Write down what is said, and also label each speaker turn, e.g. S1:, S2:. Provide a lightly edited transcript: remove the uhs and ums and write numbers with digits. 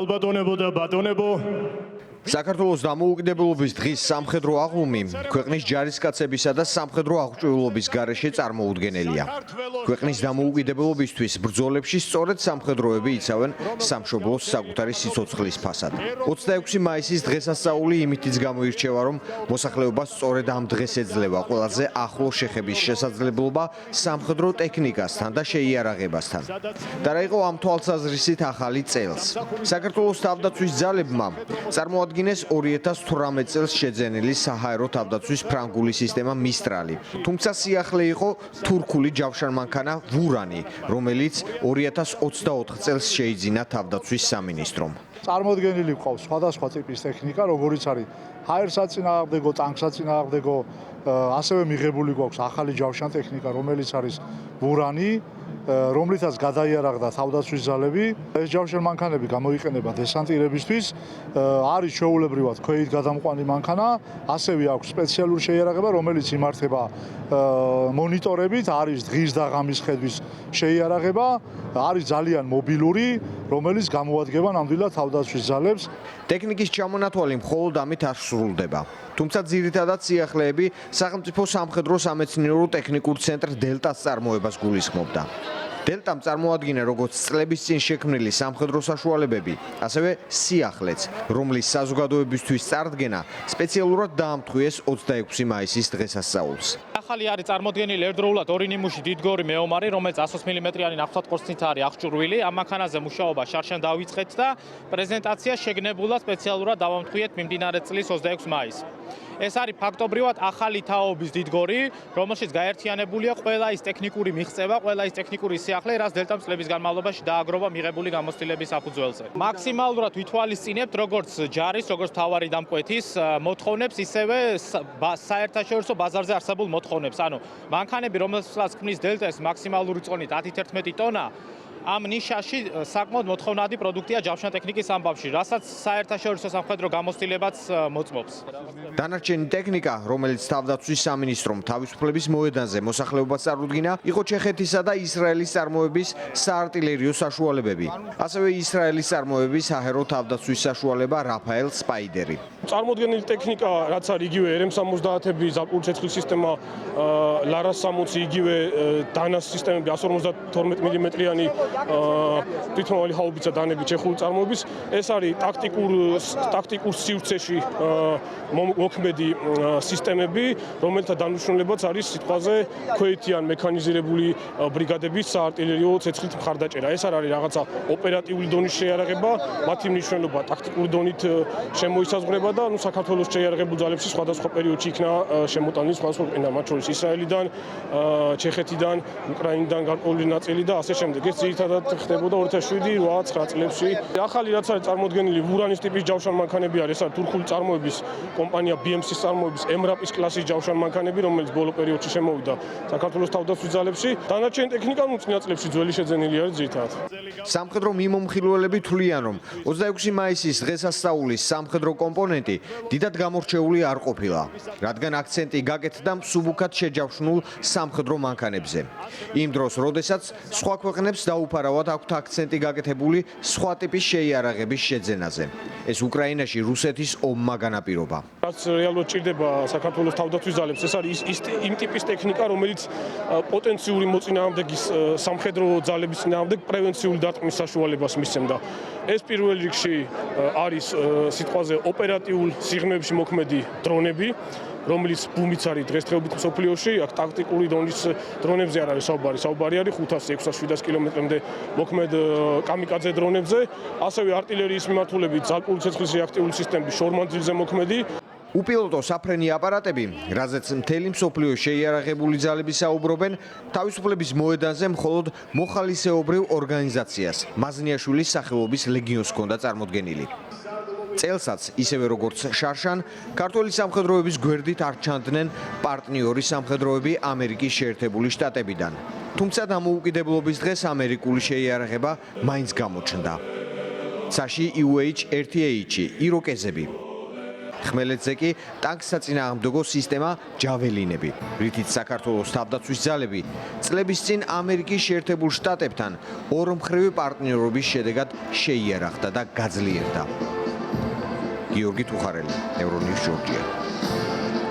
S1: ალბატონებო და ბატონებო,
S2: საქართველოს დამოუკიდებლობის დღის სამხედრო აღლუმი ქვეყნის ჯარისკაცებისა და სამხედრო აღჭურვილობის გარეშე წარმოუდგენელია. ქვეყნის დამოუკიდებლობისთვის ბრძოლებში სწორედ სამხედროები იცავენ სამშობლოს საკუთარი სიცოცხლის ფასად. 26 მაისის დღესასწაული იმითიც გამოირჩევა, რომ მოსახლეობას სწორედ ამ დღეს ეძლევა ყველაზე ახლო შეხების შესაძლებლობა სამხედრო ტექნიკასთან და შეიარაღებასთან. და რა იყო ამ თვალსაზრისით ახალი წელს. საქართველოს თავდაცვის ძალებმა წარმოადგენს 2018 წელს შეძენილი საჰაერო თავდაცვის ფრანგული სისტემა მისტრალი. თუმცა სიახლე იყო თურქული ჯავშანმანქანა ვურანი, რომელიც 2024 წელს შეიძინა თავდაცვის სამინისტრომ.
S3: წარმოდგენილი გვყავს სხვადასხვა ტიპის ტექნიკა, როგორიც არის ჰაერსაწინააღმდეგო, ტანკსაწინააღმდეგო, ასევე მიღებული გვაქვს ახალი ჯავშან ტექნიკა, რომელიც არის ვურანი, რომლითაც გადაიარაღდა თავდაცვის ძალები. ეს ჯავშანმანქანები გამოიყენება დესანტირებისთვის, არის ჩვეულებრივად ქვეით გადამყვანი მანქანა, ასევე აქვს სპეციალური შეიარაღება, რომელიც იმართება მონიტორებით, არის დღის და ღამის ხედვის შეიარაღება, არის ძალიან მობილური, რომელიც გამოადგება ნამდვილად თავდაცვის ძალებს.
S2: ტექნიკის ჩამონათვალი მხოლოდ ამით არ სრულდება. თუმცა ძირითადად სიახლეები სახელმწიფო სამხედრო სამეცნიერო ტექნიკურ ცენტრ დელტას წარმოებას გულისხმობდა. დელტამ წარმოადგინა როგორც წლების წინ შექმნილი სამხედრო საშუალებები, ასევე სიახლეც, რომლის საზოგადოებისთვის წარდგენა სპეციალურად დაამთხვიეს 26 მაისის დღესასწაულს.
S4: ახალი არის წარმოდგენილი ერთდროულად ორი ნიმუში დიდგორი მეომარი, რომელიც 120 მმ-იანი ნახევარწყვეტით არის აღჭურვილი. ამ მანქანაზე მუშაობა შარშან დავიწყეთ და პრეზენტაცია შეგნებულად სპეციალურად დავამთხვიეთ მიმდინარე წლის 26 მაისს. ეს არის ფაქტობრივად ახალი თაობის დიდგორი, რომელშიც გაერთიანებულია ყველა ის ტექნიკური მიღწევა, ყველა ის ტექნიკური სიახლე, რაც დელტამ წლების განმავლობაში დააგროვა მიღებული გამოცდილების საფუძველზე. მაქსიმალურად ვითვალისწინებთ როგორც ჯარის, როგორც მთავარი დამკვეთის მოთხოვნებს, ისევე საერთაშორისო ბაზარზე არსებულ მოთხოვნებს. ანუ მანქანები, რომელსაც ქმნის დელტას მაქსიმალური წონით 10-11 ტონა, ამ ნიშაში საკმაოდ მოთხოვნადი პროდუქტია ჯავშან ტექნიკის ამბავში, რასაც საერთაშორისო სამხედრო გამოცდილებაც მოწმობს.
S2: დანარჩენი ტექნიკა, რომელიც თავდაცვის სამინისტრომ თავისუფლების მოედანზე მოსახლეობას წარუდგინა, იყო ჩეხეთისა და ისრაელის წარმოების საარტილერიო საშუალებები. ასევე ისრაელის წარმოების საჰაერო თავდაცვის საშუალება რაფაელ სპაიდერი.
S5: წარმოდგენილი ტექნიკა, რაც არის იგივე RM-70-ები, ზაფხული ცეცხლის სისტემა, ლარას 60, იგივე დანას სისტემები 152 მმ-იანი თვითმფრინავი ჰაუბიცა დანები ჩეხური წარმოების. ეს არის ტაქტიკურ სივრცეში მოქმედი სისტემები, რომელთა დანიშნულებაც არის სიტყვაზე ქვეითიან მექანიზირებული ბრიგადების საარტილერიო ცეცხლით მხარდაჭერა. ეს არ არის რაღაცა ოპერატიული დონის შეიარაღება, მათი მნიშვნელობა ტაქტიკური დონით შემოისაზღვრება და საქართველოს შეიარაღებულ ძალებში სხვადასხვა პერიოდში იქნა შემოტანილი სხვადასხვა ქვეყნიდან, მათ შორის ისრაელიდან, ჩეხეთიდან, უკრაინიდან გარკვეული ნაწილი და ასე შემდეგ. ეს ძირითადად ხდებოდა 2007-8 წლებში. ახალი რაც არის წარმოდგენილი ვურანის ტიპის ჯავშანმანქანები არის, ეს არის თურქული წარმოების კომპანია BMC-ის წარმოების MRAP-ის კლასის ჯავშანმანქანები, რომელიც ბოლო პერიოდში შემოვიდა საქართველოს თავდაცვის ძალებში. დანარჩენი ტექნიკა წინა წლებში ძველი შეძენილი არის ძირითადად.
S2: სამხედრო მიმომხილველები თვლიან, რომ 26 მაისის დღესასწაულის სამხედრო კომპონენტი დიდად გამორჩეული არ ყოფილა, რადგან აქცენტი გაკეთდა მსუბუქად შეჯავშნულ სამხედრო მანქანებზე. იმ დროს, როდესაც სხვა ქვეყნებს დაუფარავად აქვთ აქცენტი გაკეთებული სხვა ტიპის შეიარაღების შეძენაზე. ეს უკრაინაში რუსეთის ომმა განაპირობა.
S5: რაც რეალურად ჭირდება საქართველოს თავდაცვის ძალებს, ეს არის იმ ტიპის ტექნიკა, რომელიც პოტენციური მოწინააღმდეგის სამხედრო ძალების წინააღმდეგ პრევენციული დარტყმის საშუალებას მისცემდა. ეს პირველ რიგში არის სიტყვაზე ოპერატიულ სიღრმეებში მოქმედი დრონები, რომელიც ბუმიც არის დღესდღეობით მსოფლიოში, აქ ტაქტიკური დონის დრონებზე არ არის საუბარი, საუბარი არის 500-600-700 კილომეტრამდე მოქმედ კამიკაძე დრონებზე, ასევე არტილერიის მიმართულებით ზაფხული ცეცხლის რეაქტიული სისტემები შორმანძილზე მოქმედი.
S2: უპილოტო საფრენი აპარატები, რაზეც მთელი მსოფლიო შეიარაღებული ძალები საუბრობენ, თავისუფლების მოედანზე მხოლოდ მოხალისეობრივ ორგანიზაციას, მაზნიაშვილის სახელობის ლეგიონს ჰქონდა წარმოდგენილი. წელსაც, ისევე როგორც შარშან, ქართველი სამხედროების გვერდით არ ჩანდნენ პარტნიორი სამხედროები ამერიკის შეერთებული შტატებიდან. თუმცა დამოუკიდებლობის დღეს ამერიკული შეიარაღება მაინც გამოჩნდა. ცაში UH-1H-ი, იროკეზები. ხმელეთზე კი ტანკსაწინააღმდეგო სისტემა ჯაველინები, რითიც საქართველოს თავდაცვის ძალები წლების წინ ამერიკის შეერთებულ შტატებთან ორმხრივი პარტნიორობის შედეგად შეიარაღდა და გაძლიერდა. გიორგი თუხარელი, ევრონიუს, ჯორჯია.